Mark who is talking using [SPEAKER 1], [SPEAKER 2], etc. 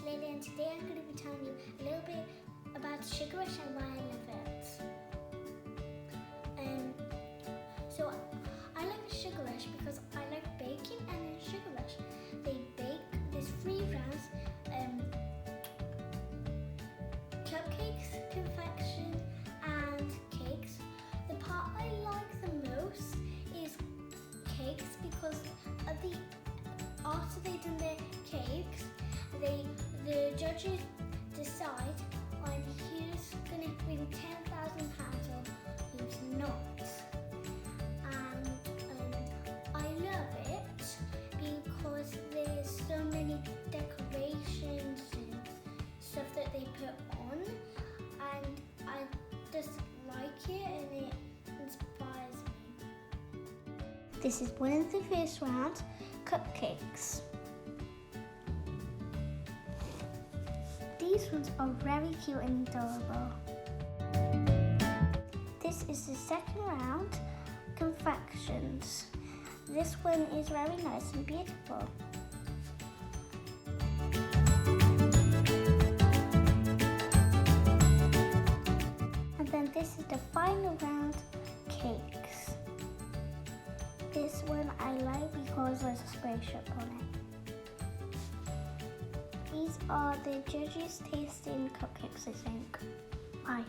[SPEAKER 1] Layla, and today I'm going to be telling you a little bit about sugar rush and why I love it. So I like sugar rush because I like baking, and in sugar rush they bake this 3 rounds cupcakes, confection and cakes. The part I like the most is cakes because after they've done their cakes, the judges decide on who's going to win £10,000 or who's not. And I love it because there's so many decorations and stuff that they put on, and I just like it and it inspires me. This is one of the first round cupcakes. These ones are very cute and adorable. This is the second round, confections. This one is very nice and beautiful. And then this is the final round, cakes. This one I like because there's a spaceship on it. These are the judges tasting cupcakes, I think. Bye.